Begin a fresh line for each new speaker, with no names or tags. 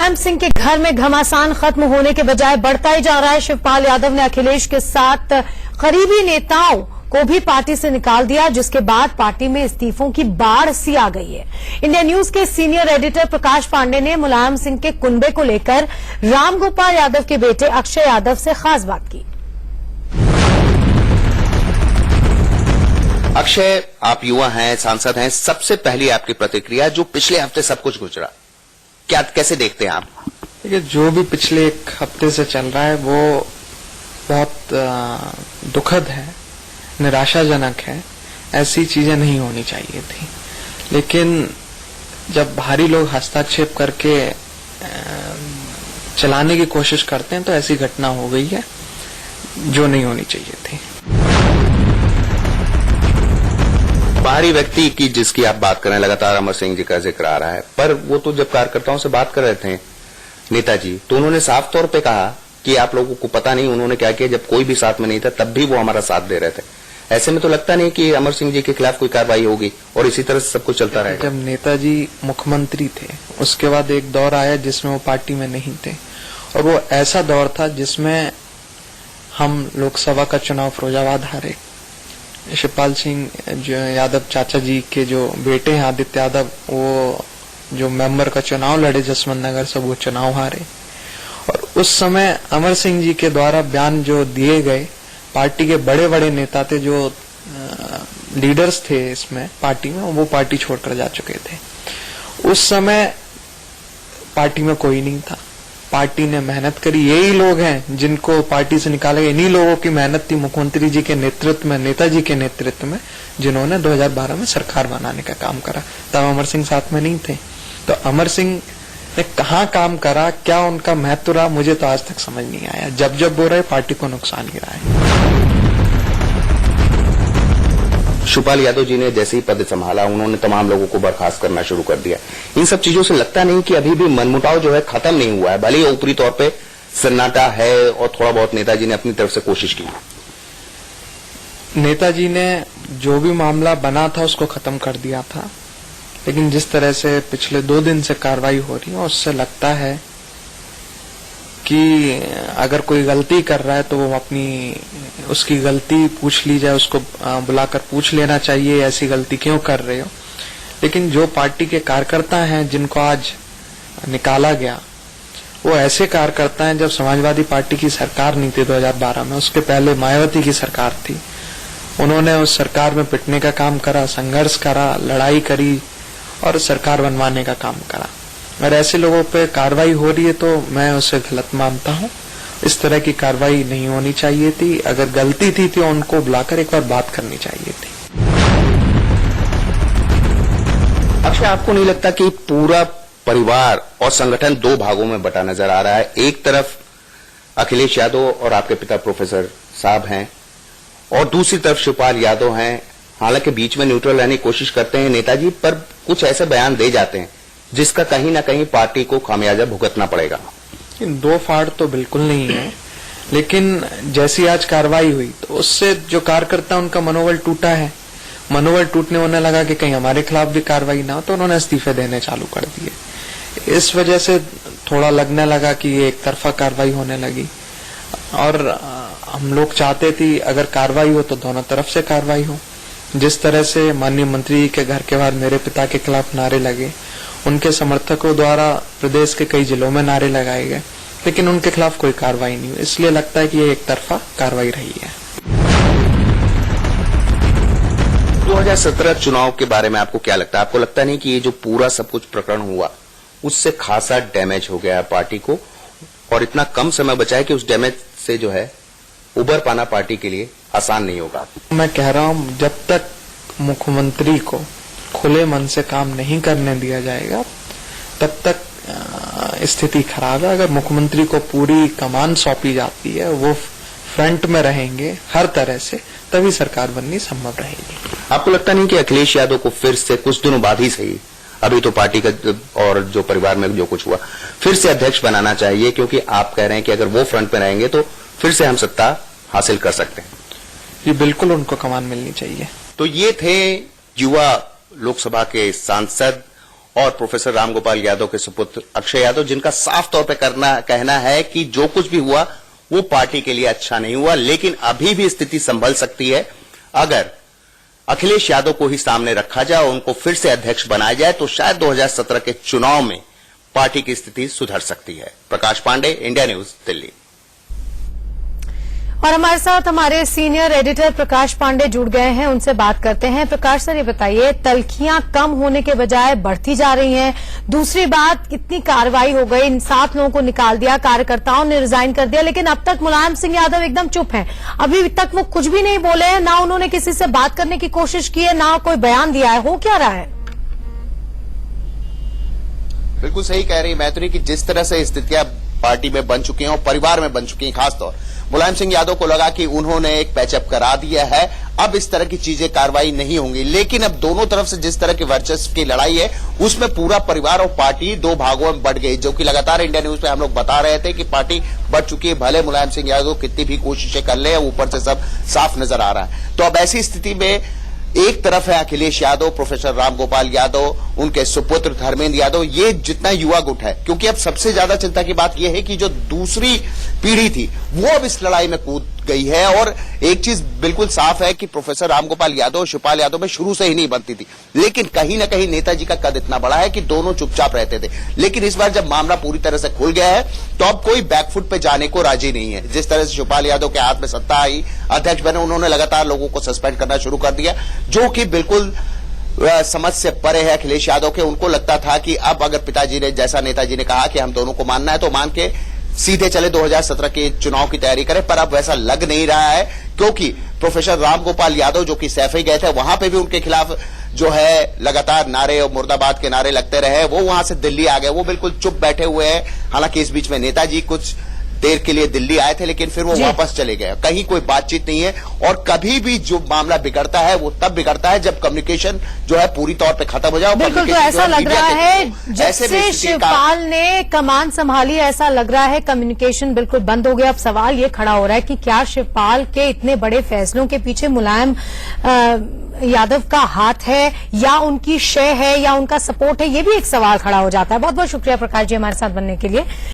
मुलायम सिंह के घर में घमासान खत्म होने के बजाय बढ़ता ही जा रहा है। शिवपाल यादव ने अखिलेश के साथ करीबी नेताओं को भी पार्टी से निकाल दिया, जिसके बाद पार्टी में इस्तीफों की बाढ़ सी आ गई है। इंडिया न्यूज के सीनियर एडिटर प्रकाश पांडे ने मुलायम सिंह के कुनबे को लेकर रामगोपाल यादव के बेटे अक्षय यादव से खास बात की।
अक्षय, आप युवा हैं, सांसद हैं, सबसे पहली आपकी प्रतिक्रिया जो पिछले हफ्ते सब कुछ गुजरा, क्या कैसे देखते हैं आप?
देखिए, जो भी पिछले एक हफ्ते से चल रहा है वो बहुत दुखद है, निराशाजनक है। ऐसी चीजें नहीं होनी चाहिए थी, लेकिन जब भारी लोग हस्तक्षेप करके चलाने की कोशिश करते हैं तो ऐसी घटना हो गई है जो नहीं होनी चाहिए थी।
बाहरी व्यक्ति की जिसकी आप बात कर रहे हैं, लगातार अमर सिंह जी का जिक्र आ रहा है, पर वो तो जब कार्यकर्ताओं से बात कर रहे थे नेताजी, तो उन्होंने साफ तौर पे कहा कि आप लोगों को पता नहीं उन्होंने क्या किया, जब कोई भी साथ में नहीं था तब भी वो हमारा साथ दे रहे थे। ऐसे में तो लगता नहीं कि अमर सिंह जी के खिलाफ कोई कार्रवाई होगी और इसी तरह से सब कुछ चलता रहेगा।
जब नेताजी मुख्यमंत्री थे उसके बाद एक दौर आया जिसमें वो पार्टी में नहीं थे, और वो ऐसा दौर था जिसमें हम लोकसभा का चुनाव फिरोजाबाद हारे। शिवपाल सिंह जो यादव चाचा जी के जो बेटे हैं आदित्य यादव, वो जो मेंबर का चुनाव लड़े जसवंत नगर से, वो चुनाव हारे। और उस समय अमर सिंह जी के द्वारा बयान जो दिए गए, पार्टी के बड़े बड़े नेता थे, जो लीडर्स थे इसमें पार्टी में, वो पार्टी छोड़कर जा चुके थे। उस समय पार्टी में कोई नहीं था, पार्टी ने मेहनत करी। यही लोग हैं जिनको पार्टी से निकाला गया, इन्हीं लोगों की मेहनत थी मुख्यमंत्री जी के नेतृत्व में, नेताजी के नेतृत्व में, जिन्होंने 2012 में सरकार बनाने का काम करा। तब अमर सिंह साथ में नहीं थे। तो अमर सिंह ने कहाँ काम करा, क्या उनका महत्व रहा, मुझे तो आज तक समझ नहीं आया। जब जब बोल रहे पार्टी को नुकसान ही रहा है।
शिवपाल यादव जी ने जैसे ही पद संभाला, उन्होंने तमाम लोगों को बर्खास्त करना शुरू कर दिया। इन सब चीजों से लगता नहीं कि अभी भी मनमुटाव जो है खत्म नहीं हुआ है? भले ही ऊपरी तौर पे सन्नाटा है और थोड़ा बहुत नेताजी ने अपनी तरफ से कोशिश की।
नेताजी ने जो भी मामला बना था उसको खत्म कर दिया था, लेकिन जिस तरह से पिछले 2 दिन से कार्रवाई हो रही है उससे लगता है कि अगर कोई गलती कर रहा है तो वो उसकी गलती पूछ ली जाए, उसको बुलाकर पूछ लेना चाहिए ऐसी गलती क्यों कर रहे हो। लेकिन जो पार्टी के कार्यकर्ता हैं जिनको आज निकाला गया, वो ऐसे कार्यकर्ता हैं जब समाजवादी पार्टी की सरकार नहीं थी 2012 में, उसके पहले मायावती की सरकार थी। उन्होंने उस सरकार में पिटने का काम करा, संघर्ष करा, लड़ाई करी और सरकार बनवाने का काम करा। अगर ऐसे लोगों पे कार्रवाई हो रही है तो मैं उसे गलत मानता हूँ। इस तरह की कार्रवाई नहीं होनी चाहिए थी। अगर गलती थी तो उनको बुलाकर एक बार बात करनी चाहिए थी।
अक्षय, आपको नहीं लगता कि पूरा परिवार और संगठन 2 भागों में बटा नजर आ रहा है? एक तरफ अखिलेश यादव और आपके पिता प्रोफेसर साहब हैं और दूसरी तरफ शिवपाल यादव हैं। हालांकि बीच में न्यूट्रल रहने की कोशिश करते हैं नेताजी, पर कुछ ऐसे बयान दे जाते हैं जिसका कहीं ना कहीं पार्टी को खामियाजा भुगतना पड़ेगा।
2 फाड़ तो बिल्कुल नहीं है, लेकिन जैसी आज कार्रवाई हुई तो उससे जो कार्यकर्ता उनका मनोबल टूटा है, मनोबल टूटने होने लगा कि कहीं हमारे खिलाफ भी कार्रवाई ना हो, तो उन्होंने इस्तीफे देने चालू कर दिए। इस वजह से थोड़ा लगने लगा कि ये एक तरफा कार्रवाई होने लगी। और हम लोग चाहते थे अगर कार्रवाई हो तो दोनों तरफ से कार्रवाई हो। जिस तरह से माननीय मंत्री के घर के बाहर मेरे पिता के खिलाफ नारे लगे, उनके समर्थकों द्वारा प्रदेश के कई जिलों में नारे लगाए गए, लेकिन उनके खिलाफ कोई कार्रवाई नहीं हुई। इसलिए लगता है कि ये एक तरफा कार्रवाई रही है।
2017 चुनाव के बारे में आपको क्या लगता है? आपको लगता नहीं कि ये जो पूरा सब कुछ प्रकरण हुआ उससे खासा डैमेज हो गया है पार्टी को, और इतना कम समय बचा है कि उस डैमेज से जो है उबर पाना पार्टी के लिए आसान नहीं होगा?
मैं कह रहा हूं, जब तक मुख्यमंत्री को खुले मन से काम नहीं करने दिया जाएगा तब तक स्थिति खराब है। अगर मुख्यमंत्री को पूरी कमान सौंपी जाती है, वो फ्रंट में रहेंगे हर तरह से, तभी सरकार बननी संभव रहेगी।
आपको लगता नहीं कि अखिलेश यादव को फिर से कुछ दिनों बाद ही सही, अभी तो पार्टी का और जो परिवार में जो कुछ हुआ, फिर से अध्यक्ष बनाना चाहिए? क्योंकि आप कह रहे हैं कि अगर वो फ्रंट में रहेंगे तो फिर से हम सत्ता हासिल कर सकते हैं।
ये बिल्कुल उनको कमान मिलनी चाहिए।
तो ये थे युवा लोकसभा के सांसद और प्रोफेसर रामगोपाल यादव के सुपुत्र अक्षय यादव, जिनका साफ तौर पे कहना है कि जो कुछ भी हुआ वो पार्टी के लिए अच्छा नहीं हुआ, लेकिन अभी भी स्थिति संभल सकती है। अगर अखिलेश यादव को ही सामने रखा जाए और उनको फिर से अध्यक्ष बनाया जाए तो शायद 2017 के चुनाव में पार्टी की स्थिति सुधर सकती है। प्रकाश पांडे, इंडिया न्यूज, दिल्ली।
और हमारे साथ हमारे सीनियर एडिटर प्रकाश पांडे जुड़ गए हैं, उनसे बात करते हैं। प्रकाश सर, ये बताइए, तल्खियां कम होने के बजाय बढ़ती जा रही हैं। दूसरी बात, कितनी कार्रवाई हो गई, इन 7 लोगों को निकाल दिया, कार्यकर्ताओं ने रिजाइन कर दिया, लेकिन अब तक मुलायम सिंह यादव एकदम चुप हैं। अभी तक वो कुछ भी नहीं बोले हैं, ना उन्होंने किसी से बात करने की कोशिश की है, ना कोई बयान दिया है। हो क्या रहा है?
बिल्कुल सही कह रही मैत्री कि जिस तरह से स्थितियां पार्टी में बन चुकी हैं और परिवार में बन चुकी हैं, खासतौर मुलायम सिंह यादव को लगा कि उन्होंने एक पैचअप करा दिया है, अब इस तरह की चीजें कार्रवाई नहीं होंगी। लेकिन अब दोनों तरफ से जिस तरह की वर्चस्व की लड़ाई है, उसमें पूरा परिवार और पार्टी 2 भागों में बढ़ गई, जो कि लगातार इंडिया न्यूज पे हम लोग बता रहे थे कि पार्टी बढ़ चुकी है। भले मुलायम सिंह यादव कितनी भी कोशिशें कर ले, ऊपर से सब साफ नजर आ रहा है। तो अब ऐसी स्थिति में एक तरफ है अखिलेश यादव, प्रोफेसर रामगोपाल यादव, उनके सुपुत्र धर्मेंद्र यादव, ये जितना युवा गुट है, क्योंकि अब सबसे ज्यादा चिंता की बात यह है कि जो दूसरी पीढ़ी थी वो अब इस लड़ाई में कूद गई है। और एक चीज बिल्कुल साफ है कि प्रोफेसर रामगोपाल यादव और शिवपाल यादव में शुरू से ही नहीं बनती थी, लेकिन कहीं ना कहीं नेताजी का कद इतना बड़ा है कि दोनों चुपचाप रहते थे। लेकिन इस बार जब मामला पूरी तरह से खुल गया है तो अब कोई बैकफुट पे जाने को राजी नहीं है। जिस तरह से शिवपाल यादव के हाथ में सत्ता आई, अध्यक्ष बने, उन्होंने लगातार लोगों को सस्पेंड करना शुरू कर दिया, जो कि बिल्कुल समझ से परे है अखिलेश यादव के। उनको लगता था कि अब अगर पिताजी ने, जैसा नेताजी ने कहा कि हम दोनों को मानना है, तो मान के सीधे चले 2017 के चुनाव की तैयारी करें। पर अब वैसा लग नहीं रहा है, क्योंकि प्रोफेसर रामगोपाल यादव जो कि सैफई गए थे, वहां पे भी उनके खिलाफ जो है लगातार नारे और मुर्दाबाद के नारे लगते रहे। वो वहां से दिल्ली आ गए, वो बिल्कुल चुप बैठे हुए हैं। हालांकि इस बीच में नेताजी कुछ देर के लिए दिल्ली आए थे, लेकिन फिर वो वापस चले गए। कहीं कोई बातचीत नहीं है। और कभी भी जो मामला बिगड़ता है वो तब बिगड़ता है जब कम्युनिकेशन जो है पूरी तौर पे खत्म हो जाए।
बिल्कुल, तो ऐसा लग रहा है जैसे शिवपाल ने कमान संभाली, ऐसा लग रहा है कम्युनिकेशन बिल्कुल बंद हो गया। अब सवाल ये खड़ा हो रहा है कि क्या शिवपाल के इतने बड़े फैसलों के पीछे मुलायम यादव का हाथ है, या उनकी शय है, या उनका सपोर्ट है? ये भी एक सवाल खड़ा हो जाता है। बहुत बहुत शुक्रिया प्रकाश जी हमारे साथ बनने के लिए।